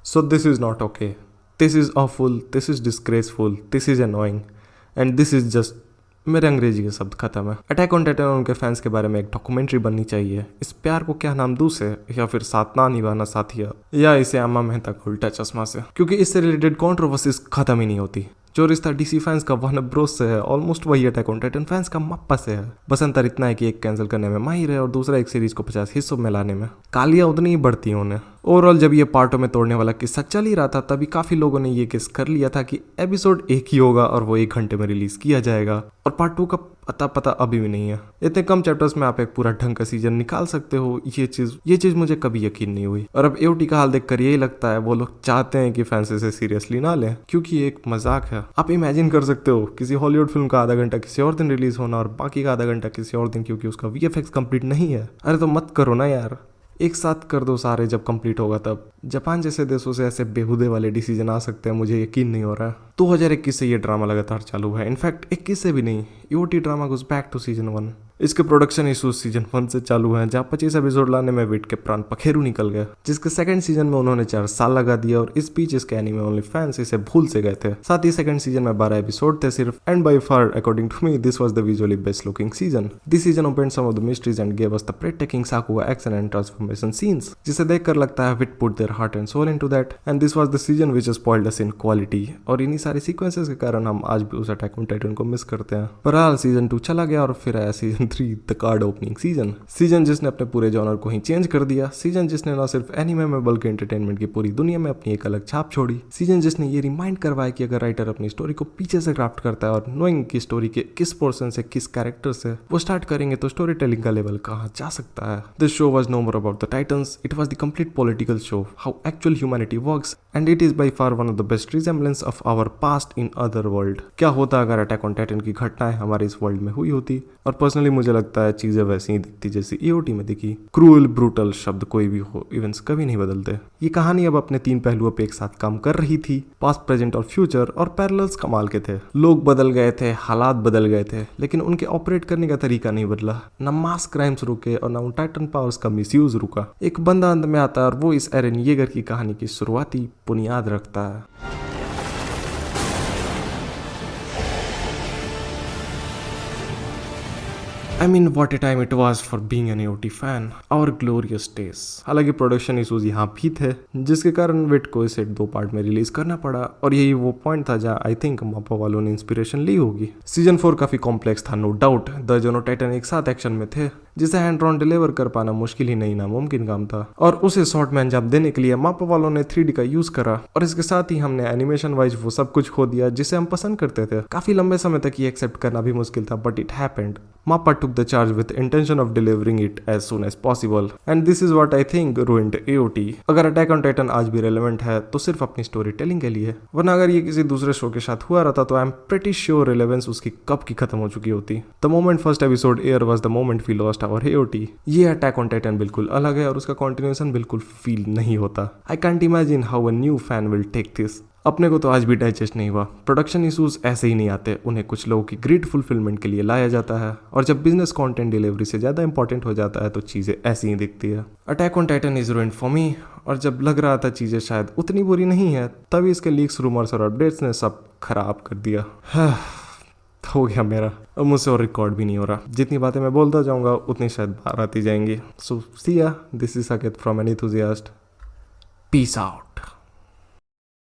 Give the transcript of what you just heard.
So this is not okay, this is awful, this is disgraceful, this is annoying and this is just. मेरे अंग्रेजी के शब्द खत्म है। अटैक ऑन टाइटन और उनके फैंस के बारे में एक डॉक्यूमेंट्री बननी चाहिए। इस प्यार को क्या नाम दूं से, या फिर सातना निभाना साथिया, या इसे अम्मा मेहता का उल्टा चश्मा से, क्योंकि इससे रिलेटेड कॉन्ट्रोवर्सीज खत्म ही नहीं होती। जो रिश्ता डीसी फैंस का वार्नर ब्रोस से है, ऑलमोस्ट वही अटैक ऑन टाइटन फैंस का मप्पा से है। बस अंतर इतना है कि एक कैंसिल करने में माहिर है और दूसरा एक सीरीज को 50 हिस्सों में लाने में। गालियां उतनी ही बढ़ती हैं उन्हें। ओवरऑल जब ये पार्टों में तोड़ने वाला किस्सा चल ही रहा था, तभी काफी लोगों ने ये गेस कर लिया था कि एपिसोड एक ही होगा और वो 1 घंटे में रिलीज किया जाएगा, और पार्ट 2 का पता अभी भी नहीं है। इतने कम चैप्टर्स में आप एक पूरा ढंग का सीजन निकाल सकते हो, ये चीज मुझे कभी यकीन नहीं हुई। और अब एओटी का हाल देखकर यही लगता है वो लोग चाहते हैं कि फैंस इसे सीरियसली ना लें, क्योंकि ये एक मजाक है। आप इमेजिन कर सकते हो किसी हॉलीवुड फिल्म का आधा घंटा किसी और दिन रिलीज होना और बाकी का आधा घंटा किसी और दिन, क्योंकि उसका वीएफएक्स कंप्लीट नहीं है। अरे तो मत करो ना यार, एक साथ कर दो सारे, जब कंप्लीट होगा तब। जापान जैसे देशों से ऐसे बेहुदे वाले डिसीजन आ सकते हैं, मुझे यकीन नहीं हो रहा है। 2021 से ये ड्रामा लगातार चालू है, इनफैक्ट 21 से भी नहीं। EOT drama goes back to season 1। इसके प्रोडक्शन इशूज सीजन 1 से चालू हैं, जहाँ 25 एपिसोड लाने में वेट के प्राण पखेरु निकल गए, जिसके सेकंड सीजन में उन्होंने 4 साल लगा दिया, और इस बीच इसके एनीमे ओनली फैंस इसे भूल से गए थे। साथ ही सेकंड सीजन में 12 एपिसोड थे सिर्फ, and by far according to me this was the visually best looking season. This season opened some of the mysteries and gave us the breathtaking sakuga action and transformation scenes, जिसे देखकर लगता है with put their heart and soul into that, and this was the season which spoiled us in quality. और इन्हीं सारे sequences के कारण हम आज भी उस अटैक ऑन टाइटन को मिस करते हैं। बहरहाल सीजन 2 चला गया और फिर आया season 3 the card opening season जिसने अपने पूरे जॉनर को ही चेंज कर दिया। सीजन जिसने न सिर्फ एनिमे में बल्कि एंटरटेनमेंट की पूरी दुनिया में अपनी एक अलग छाप छोड़ी। सीजन जिसने ये रिमाइंड करवाया कि अगर राइटर अपनी स्टोरी को पीछे से क्राफ्ट करता है और नोइंग की स्टोरी के किस पोर्शन से किस कैरेक्टर से वो स्टार्ट करेंगे, तो स्टोरी टेलिंग का लेवल कहाँ जा सकता है। This show was no more about the Titans, it was the complete political show, how actual humanity works, and it is by far one of the best resemblance of our past in other world. क्या होता अगर attack on Titan की घटनाएं हमारे इस world में हुई होती? और पर्सनली मुझे लगता है चीजें वैसी ही दिखती जैसी ईओटी में दिखी। क्रूअल ब्रूटल शब्द कोई भी हो, इवेंट्स कभी नहीं बदलते। ये कहानी अब अपने 3 पहलुओं पे एक साथ काम कर रही थी। पास्ट, प्रेजेंट और फ्यूचर, और पैरेलल्स कमाल के थे। लोग बदल गए थे, हालात बदल गए थे, लेकिन उनके ऑपरेट करने का तरीका नहीं बदला। न मास क्राइम्स रुके और न उन टाइटन पावर्स का मिसयूज रुका। एक बंदा अंत में आता है और वो इस एरन येगर की कहानी की शुरुआती बुनियाद रखता है। I mean, what a time it was for being an AOT fan. Our glorious days. हालांकि प्रोडक्शन इशूज यहाँ भी थे, जिसके कारण वेट को इसे 2 पार्ट में रिलीज करना पड़ा, और यही वो पॉइंट था जहाँ आई थिंक मापा वालों ने इंस्पिरेशन ली होगी। सीजन 4 काफी कॉम्प्लेक्स था, नो डाउट। द जोनो टाइटन एक साथ एक्शन में थे, जिसे हैंड ड्रॉन डिलीवर कर पाना मुश्किल ही नहीं नामुमकिन काम था, और उसे शॉर्ट में अंजाम देने के लिए मापा वालों ने 3D का यूज करा, और इसके साथ ही हमने एनिमेशन वाइज वो सब कुछ खो दिया जिसे हम पसंद करते थे। काफी लंबे समय तक ये एक्सेप्ट करना भी मुश्किल था, but it happened. Mappa took the charge with intention of delivering it as soon as possible, and this is what I think ruined AOT. अगर Attack on Titan आज भी relevant है तो सिर्फ अपनी स्टोरी टेलिंग के लिए, वरना अगर ये किसी दूसरे शो के साथ हुआ रहता तो I am pretty sure relevance उसकी कब की खत्म हो चुकी होती। The moment first episode air was the moment we lost our AOT। ये Attack on Titan बिल्कुल अलग है और उसका कंटिन्यूएशन बिल्कुल फील नहीं होता। I can't imagine how a new fan will take this. अपने को तो आज भी डाइजेस्ट नहीं हुआ। प्रोडक्शन इशूज ऐसे ही नहीं आते, उन्हें कुछ लोगों की ग्रेट फुलफिलमेंट के लिए लाया जाता है, और जब बिजनेस कंटेंट डिलीवरी से ज़्यादा इंपॉर्टेंट हो जाता है तो चीज़ें ऐसी ही दिखती है। Attack on Titan is ruined for me, और जब लग रहा था चीज़ें शायद उतनी बुरी नहीं है, तभी इसके लीक्स, रूमर्स और अपडेट्स ने सब खराब कर दिया। हो गया मेरा, अब मुझसे और रिकॉर्ड भी नहीं हो रहा। जितनी बातें मैं बोलता जाऊँगा उतनी शायद बाहर आती जाएंगी। So see ya, this is Saket from an enthusiast. Peace out.